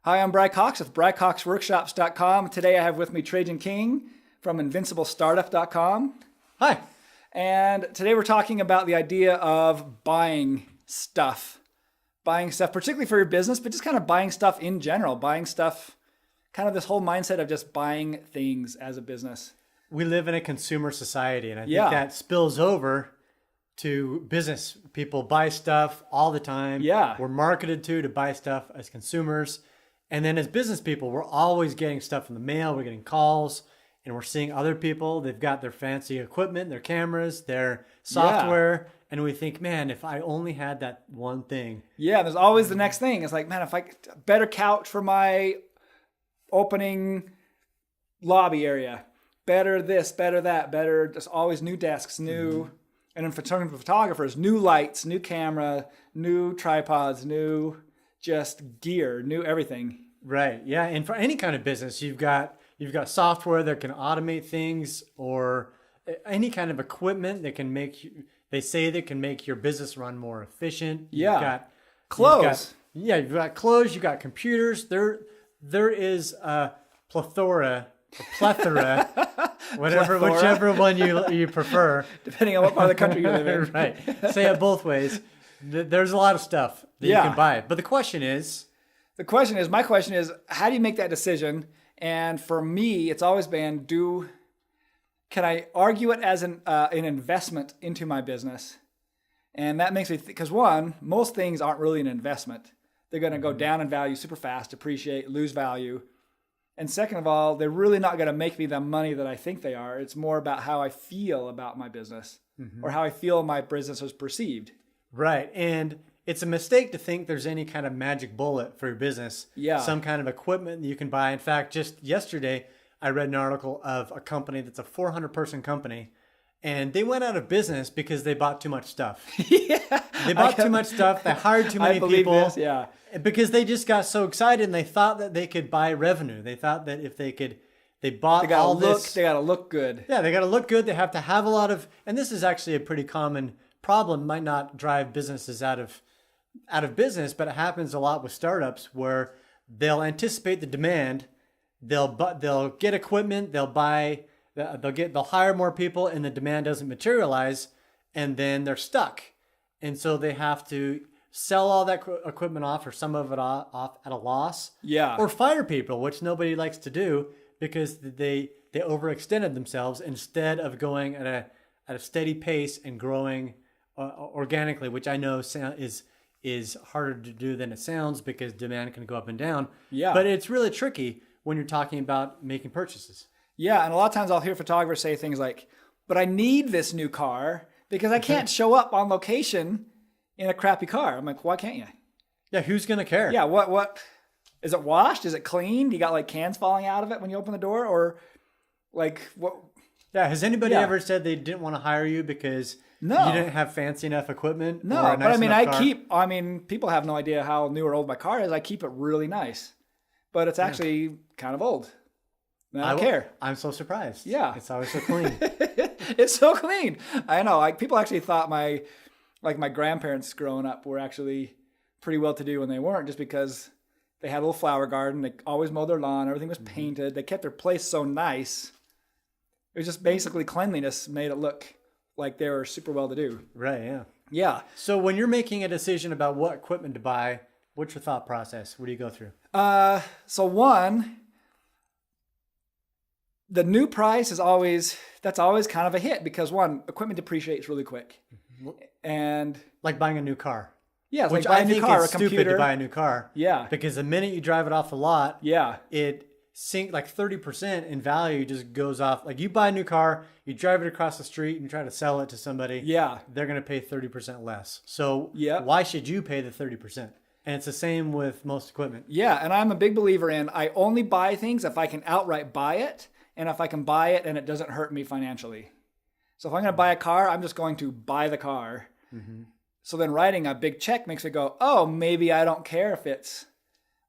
Hi, I'm BryCox with BryCoxWORKSHOPS.com. Today I have with me Trajan King from InvincibleStartup.com. Hi. And today we're talking about the idea of buying stuff. Buying stuff, particularly for your business, but just kind of buying stuff in general. Buying stuff, kind of this whole mindset of just buying things as a business. We live in a consumer society, and I think that spills over to business. People buy stuff all the time. Yeah. We're marketed to buy stuff as consumers. And then as business people, we're always getting stuff in the mail. We're getting calls, and we're seeing other people. They've got their fancy equipment, their cameras, their software. Yeah. And we think, man, if I only had that one thing. Yeah, there's always the next thing. It's like, man, if I better couch for my opening lobby area, better this, better that, better, just always new desks, new, and then for photographers, new lights, new camera, new tripods, new just gear, new everything. Right. Yeah. And for any kind of business, you've got software that can automate things, or any kind of equipment that can make your business run more efficient. Yeah. You've got clothes. You've got clothes, you've got computers. There is a plethora, whichever one you prefer. Depending on what part of the country you live in. Right. Say it both ways. There's a lot of stuff that you can buy. But my question is, how do you make that decision? And for me, it's always been, can I argue it as an investment into my business? And that makes me because one, most things aren't really an investment. They're going to go down in value super fast, depreciate, lose value. And second of all, they're really not going to make me the money that I think they are. It's more about how I feel about my business or how I feel my business is perceived. Right. And it's a mistake to think there's any kind of magic bullet for your business. Yeah. Some kind of equipment that you can buy. In fact, just yesterday, I read an article of a company that's a 400-person company, and they went out of business because they bought too much stuff. They bought too much stuff. They hired too many people. Because they just got so excited, and they thought that they could buy revenue. They thought that if they bought all this. They got to look good. Yeah, they got to look good. They have to have a lot of, and this is actually a pretty common problem. Might not drive businesses out of business, but it happens a lot with startups where they'll anticipate the demand. They'll get equipment. They'll hire more people, and the demand doesn't materialize, and then they're stuck, and so they have to sell all that equipment off, or some of it off at a loss. Yeah. Or fire people, which nobody likes to do because they overextended themselves instead of going at a steady pace and growing organically, which I know is harder to do than it sounds because demand can go up and down. Yeah. But it's really tricky when you're talking about making purchases. Yeah, and a lot of times I'll hear photographers say things like, but I need this new car because I can't show up on location in a crappy car. I'm like, why can't you? Yeah, who's going to care? Yeah, what? Is it washed? Is it clean? You got like cans falling out of it when you open the door? Or like what? Yeah, has anybody ever said they didn't want to hire you because you didn't have fancy enough equipment? No, or a nice but people have no idea how new or old my car is. I keep it really nice, but it's actually kind of old. And I don't care. I'm so surprised. Yeah. It's always so clean. It's so clean. I know. People actually thought my grandparents growing up were actually pretty well to do when they weren't, just because they had a little flower garden. They always mowed their lawn. Everything was painted. They kept their place so nice. It was just basically cleanliness made it look like they were super well to do. Right. Yeah. Yeah. So when you're making a decision about what equipment to buy, what's your thought process? What do you go through? So one, the new price is always kind of a hit because one, equipment depreciates really quick. And like buying a new car. Yeah, it's which like buying I a new think car, it's a computer. stupid to buy a new car. Yeah. Because the minute you drive it off the lot, yeah, it sink like 30% in value just goes off. Like you buy a new car, you drive it across the street and you try to sell it to somebody. Yeah. They're going to pay 30% less. So yeah, why should you pay the 30%? And it's the same with most equipment. Yeah, and I'm a big believer in I only buy things if I can outright buy it, and if I can buy it and it doesn't hurt me financially. So if I'm going to buy a car, I'm just going to buy the car. Mm-hmm. So then writing a big check makes me go, oh, maybe I don't care if it's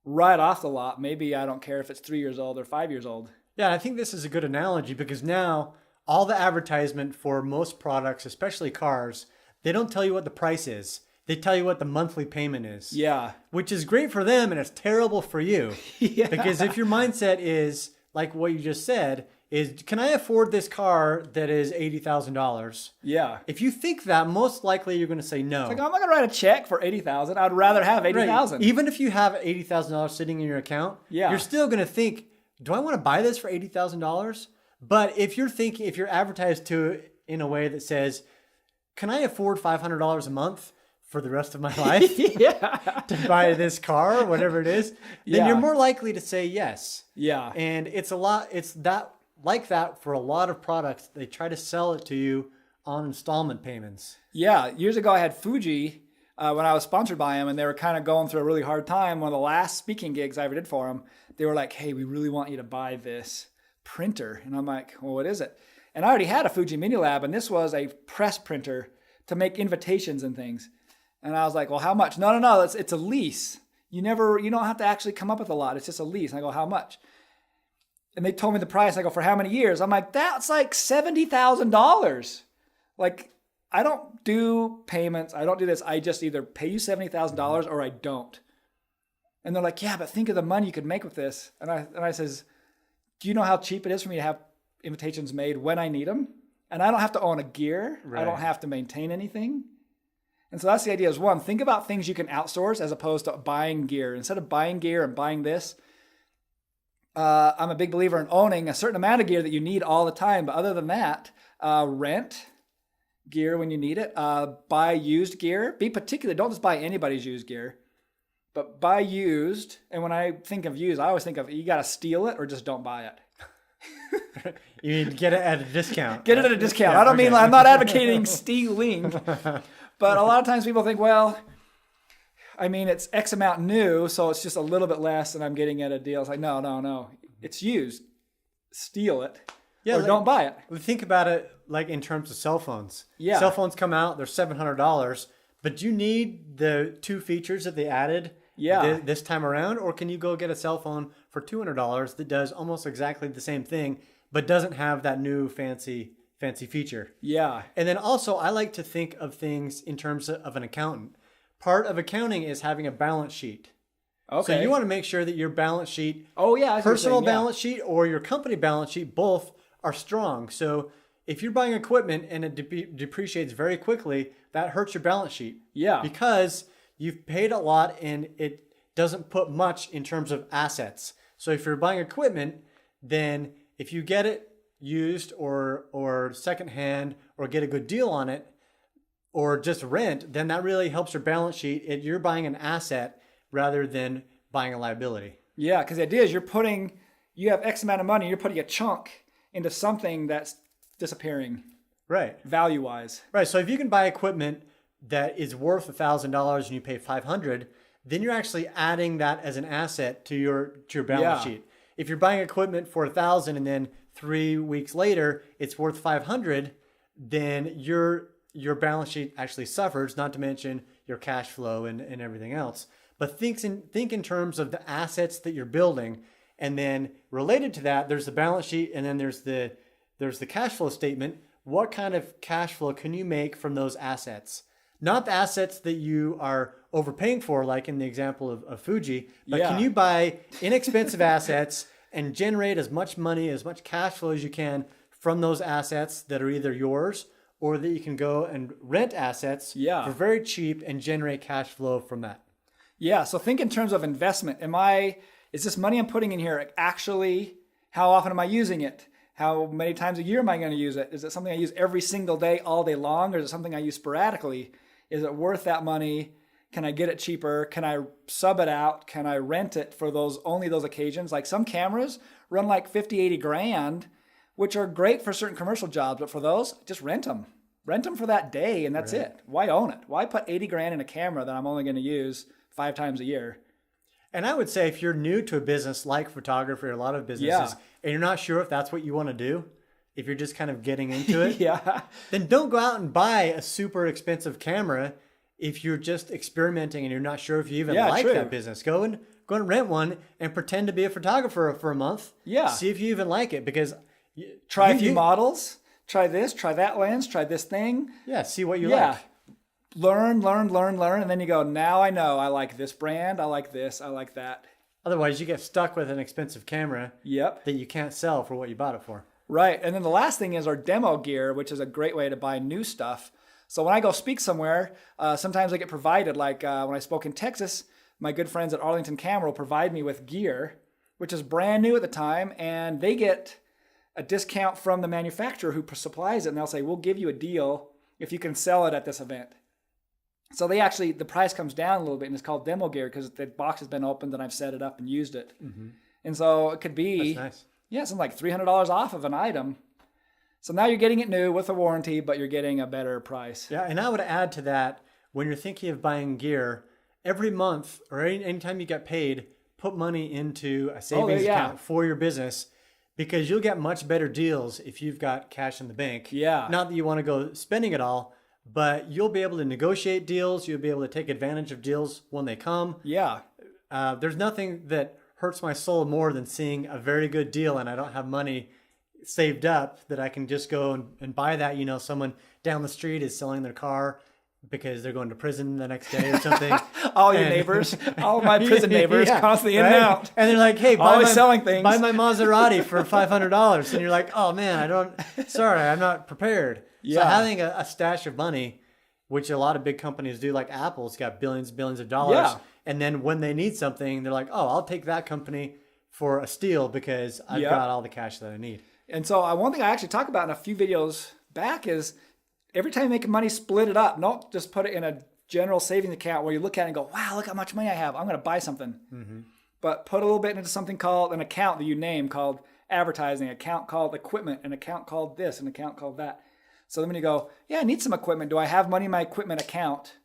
right off the lot. Maybe I don't care if it's 3 years old or 5 years old. Yeah, I think this is a good analogy because now all the advertisement for most products, especially cars, they don't tell you what the price is. they tell you what the monthly payment is. Yeah. Which is great for them and it's terrible for you. Yeah. Because if your mindset is like what you just said, is can I afford this car that is $80,000? Yeah. If you think that, most likely you're going to say no. It's like, I'm not going to write a check for $80,000. I'd rather have $80,000. Right. Even if you have $80,000 sitting in your account, you're still going to think, do I want to buy this for $80,000? But if you're advertised to in a way that says, can I afford $500 a month for the rest of my life to buy this car, whatever it is, then you're more likely to say yes. Yeah. And it's like that for a lot of products. They try to sell it to you on installment payments. Yeah. Years ago, I had Fuji when I was sponsored by them, and they were kind of going through a really hard time. One of the last speaking gigs I ever did for them, they were like, hey, we really want you to buy this printer. And I'm like, well, what is it? And I already had a Fuji Mini Lab, and this was a press printer to make invitations and things. And I was like, well, how much? No, it's a lease. You don't have to actually come up with a lot. It's just a lease. And I go, how much? And they told me the price. I go, for how many years? I'm like, that's like $70,000. Like, I don't do payments. I don't do this. I just either pay you $70,000 or I don't. And they're like, yeah, but think of the money you could make with this. And I says, do you know how cheap it is for me to have invitations made when I need them? And I don't have to own a gear. Right. I don't have to maintain anything. And so that's the idea is, one, think about things you can outsource as opposed to buying gear. Instead of buying gear and buying this, I'm a big believer in owning a certain amount of gear that you need all the time. But other than that, rent gear when you need it. Buy used gear. Be particular. Don't just buy anybody's used gear, but buy used. And when I think of used, I always think of you got to steal it or just don't buy it. You need to get it at a discount. Get it at a discount. I don't mean, I'm not advocating stealing, but a lot of times people think, well, I mean, it's X amount new, so it's just a little bit less than I'm getting at a deal. It's like, no. It's used. Steal it or don't buy it. Think about it like in terms of cell phones. Yeah. Cell phones come out, they're $700, but you need the two features that they added this time around, or can you go get a cell phone for $200 that does almost exactly the same thing, but doesn't have that new fancy feature? Yeah. And then also, I like to think of things in terms of an accountant. Part of accounting is having a balance sheet. Okay. So you want to make sure that your balance sheet, personal balance sheet or your company balance sheet, both are strong. So if you're buying equipment and it depreciates very quickly, that hurts your balance sheet. Yeah. Because you've paid a lot and it doesn't put much in terms of assets. So if you're buying equipment, then if you get it used or secondhand or get a good deal on it or just rent, then that really helps your balance sheet. You're buying an asset rather than buying a liability. Yeah, because the idea is you have X amount of money, you're putting a chunk into something that's disappearing. Right. Value-wise. Right. So if you can buy equipment that is worth $1,000 and you pay $500, then you're actually adding that as an asset to your balance sheet. If you're buying equipment for $1,000 and then 3 weeks later it's worth $500, then your balance sheet actually suffers, not to mention your cash flow and everything else. But think in terms of the assets that you're building, and then related to that, there's the balance sheet, and then there's the cash flow statement. What kind of cash flow can you make from those assets? Not the assets that you are overpaying for, like in the example of Fuji, but can you buy inexpensive assets and generate as much money, as much cash flow as you can from those assets that are either yours or that you can go and rent assets for very cheap and generate cash flow from that. Yeah, so think in terms of investment. Is this money I'm putting in here actually, how often am I using it? How many times a year am I going to use it? Is it something I use every single day, all day long, or is it something I use sporadically? Is it worth that money? Can I get it cheaper? Can I sub it out? Can I rent it for only those occasions? Like some cameras run like 50, 80 grand, which are great for certain commercial jobs, but for those, just rent them. Rent them for that day and that's it. Why own it? Why put 80 grand in a camera that I'm only going to use 5 times a year? And I would say if you're new to a business like photography or a lot of businesses, and you're not sure if that's what you want to do, if you're just kind of getting into it, then don't go out and buy a super expensive camera if you're just experimenting and you're not sure if you even like that business. Go and rent one and pretend to be a photographer for a month. Yeah. See if you even like it, because try a few models, try this, try that lens, try this thing. Yeah, see what you like. learn, and then you go, now I know I like this brand, I like this, I like that. Otherwise, you get stuck with an expensive camera Yep. that you can't sell for what you bought it for. Right. And then the last thing is our demo gear, which is a great way to buy new stuff. So when I go speak somewhere, sometimes I get provided, like when I spoke in Texas, my good friends at Arlington Camera will provide me with gear, which is brand new at the time, and they get a discount from the manufacturer who supplies it, and they'll say, we'll give you a deal if you can sell it at this event. So the price comes down a little bit, and it's called demo gear because the box has been opened and I've set it up and used it. Mm-hmm. And so it could be, that's something nice. like $300 off of an item. So now you're getting it new with a warranty, but you're getting a better price. Yeah, and I would add to that, when you're thinking of buying gear, every month or anytime you get paid, put money into a savings account for your business, because you'll get much better deals if you've got cash in the bank. Yeah. Not that you want to go spending it all, but you'll be able to negotiate deals. You'll be able to take advantage of deals when they come. Yeah. There's nothing that hurts my soul more than seeing a very good deal and I don't have money saved up that I can just go and buy that. You know, someone down the street is selling their car because they're going to prison the next day or something. All your neighbors, all my prison neighbors, constantly in and out. And they're like, hey, selling things. Buy my Maserati for $500. And you're like, oh man, I'm not prepared. Yeah. So having a stash of money, which a lot of big companies do, like Apple's got billions of dollars. Yeah. And then when they need something, they're like, oh, I'll take that company for a steal because I've got all the cash that I need. And so one thing I actually talk about in a few videos back is every time you make money, split it up. Don't just put it in a general savings account where you look at it and go, wow, look how much money I have. I'm going to buy something. Mm-hmm. But put a little bit into something called an account that you name called advertising, an account called equipment, an account called this, an account called that. So then when you go, yeah, I need some equipment. Do I have money in my equipment account?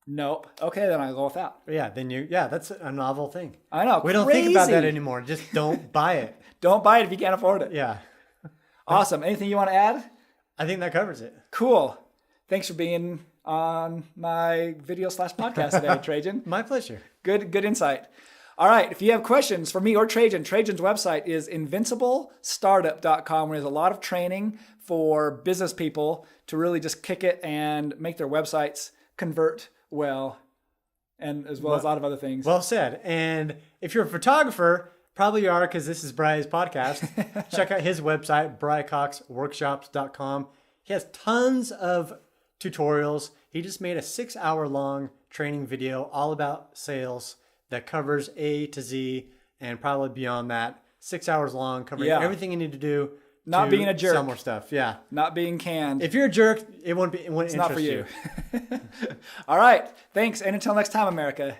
Nope. Okay, then I go without. Yeah, that's a novel thing. I know. We don't think about that anymore. Just don't buy it. Don't buy it if you can't afford it. Yeah. Awesome. Anything you want to add? I think that covers it. Cool. Thanks for being on my video/podcast today, Trajan. My pleasure. Good insight. All right. If you have questions for me or Trajan, Trajan's website is invinciblestartup.com, where there's a lot of training for business people to really just kick it and make their websites convert well, and as well as a lot of other things. Well said. And if you're a photographer, probably you are, because this is Bry's podcast. Check out his website, BryCoxWORKSHOPS.com. He has tons of tutorials. He just made a 6-hour-long training video all about sales that covers A to Z and probably beyond that. 6 hours long, covering everything you need to do. Not being a jerk. Sell more stuff. Yeah. Not being canned. If you're a jerk, it won't interest not for you. All right. Thanks. And until next time, America.